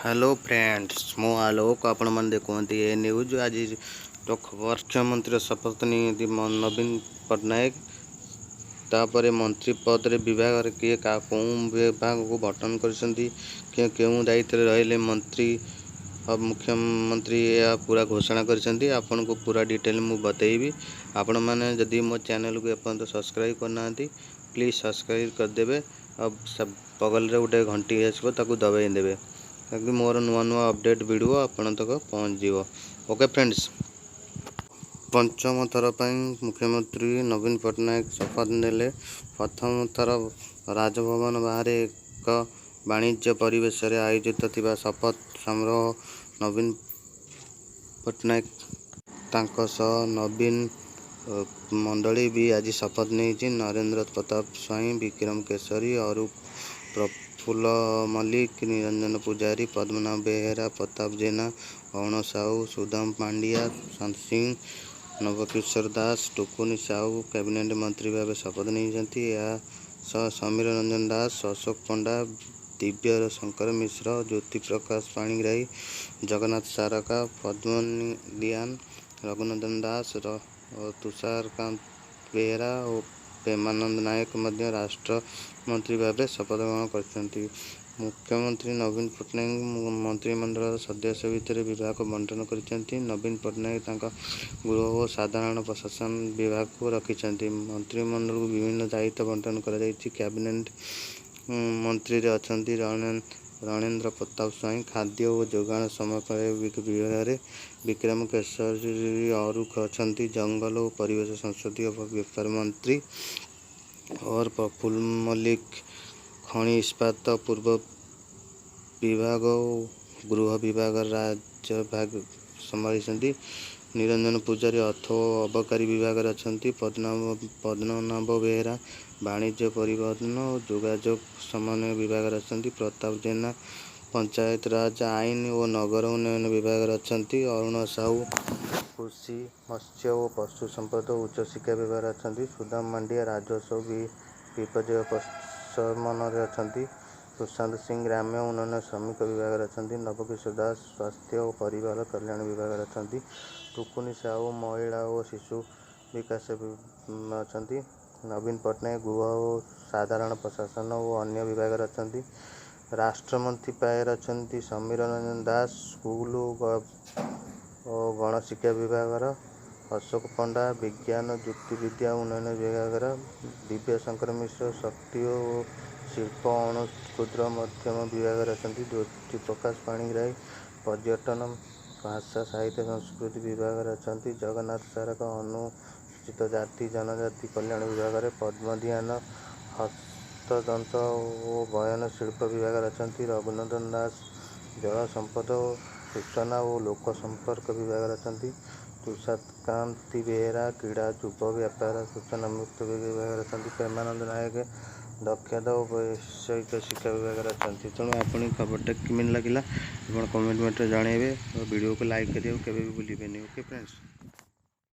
Hello friends मु आलोक आपण मैंने देखते ए न्यूज आज मुख्यमंत्री शपथ नहीं नवीन पट्टनायक तापर मंत्री पद रे विभाग किए कौ विभाग को गठन कर दायित्व रही मंत्री अब मुख्यमंत्री या पूरा घोषणा कर आपन को पूरा डिटेल मु बतेबी। आपण मैंने जदि मो चैनल को एपर्यंत सब्सक्राइब करना प्लीज सब्सक्राइब करदे। अब सब बगल रे गोटे घंटी आसो ताकू दबाई देवे ताकि मोर नुआ नुआ अपडेट वीडियो आपण तक पहुँच जीव। ओके फ्रेंड्स, पंचम थर पर मुख्यमंत्री नवीन पट्टनायक शपथ नेले। प्रथम थर राजभवन बाहर एक वाणिज्य परिवेश आयोजित थिबा शपथ समारोह नवीन पट्टनायक तांको सह नवीन मंडली भी आज शपथ नहीं नरेंद्र प्रताप स्वाई, विक्रम केसरी, अरूप प्रफुल्ल मल्लिक, निरंजन पुजारी, पद्मनाभ बेहेरा, प्रताप जेना, अरुण साहू, सुदाम पांडिया, शांत सिंह, नवकिशोर दास, टुकुनी साहू कैबिनेट मंत्री भाव शपथ नहीं। समीर रंजन दास, अशोक पंडा, दिव्य शंकर मिश्र, ज्योति प्रकाश पाणिग्राही, जगन्नाथ सारका, पद्मनी दियान, रघुनंदन दास, तुषारकांत बेहेरा और प्रेमानंद नायक मध्य राष्ट्र मंत्री भाव शपथ ग्रहण कर। मुख्यमंत्री नवीन पट्टनायक मंत्रिमंडल सदस्य भितर विभाग बंटन कर। नवीन पट्टनायक गृह और साधारण प्रशासन विभाग को रखिंट। मंत्रिमंडल को विभिन्न दायित्व बंटन कर। कैबिनेट मंत्री रे अछंती रणेंद्र प्रताप स्वाई, खाद्य और जोगाण समय विभाग, विक्रम केसरी अरूख अछंती जंगल और परिवेश संसदीय व्यापार मंत्री, और प्रफुल्ल मल्लिक खनि इस्पात पूर्व विभाग और गृह विभाग राज्य भाग संभाली। निरंजन पुजारी अर्थ और अबकारी विभाग अच्छी। पद्मनाभ बेहेरा वाणिज्य परिवहन और जोगाजोग समन्वय विभाग अच्छी। प्रताप जेना पंचायत राज आईन और नगर उन्नयन विभाग अच्छी। अरुण साहू कृषि मत्स्य और पशु संपद उच्च शिक्षा विभाग अच्छी। सुदाम मांडिया राजस्व विपर्य प्रशमन अच्छी। सुशांत सिंह ग्राम्य उन्नयन श्रमिक विभाग अच्छी। नवकिशोर दास स्वास्थ्य और परिवार कल्याण विभाग अच्छी। टुकुनी साहू महिला और शिशु विकास अच्छी। नवीन पट्टनायक गृह और साधारण प्रशासन और अन्य विभाग अच्छी। राष्ट्रमंत्री पायर अच्छी समीर रंजन दास स्कूल और गणशिक्षा विभाग, अशोक पंडा विज्ञान युक्ति विद्या उन्नयन विभाग, दिव्य शंकर मिश्र शक्ति और शिल्प अणु क्षुद्र मध्यम विभाग अच्छी। ज्योति प्रकाश पाणिग्राही पर्यटन भाषा साहित्य संस्कृति विभाग अच्छी। जगन्नाथ सारका अनुसूचित जाति जनजाति कल्याण विभाग, पद्मध्यान हस्ततंत और बयन शिल्प विभाग अच्छी। रघुनंदन दास जल संपद सूचना और लोक संपर्क विभाग अच्छी। तुषारकांति बेहेरा क्रीड़ा युव व्यापार सूचना मुक्त विभाग अच्छी। प्रेमानंद नायक दक्षता और वैषयिक शिक्षा विभाग अच्छी। तेणु आपन खबरटा केमी लगे आप कमेंट जनइबे और वीडियो को लाइक करेंगे केवे भी भूलें। Okay friends.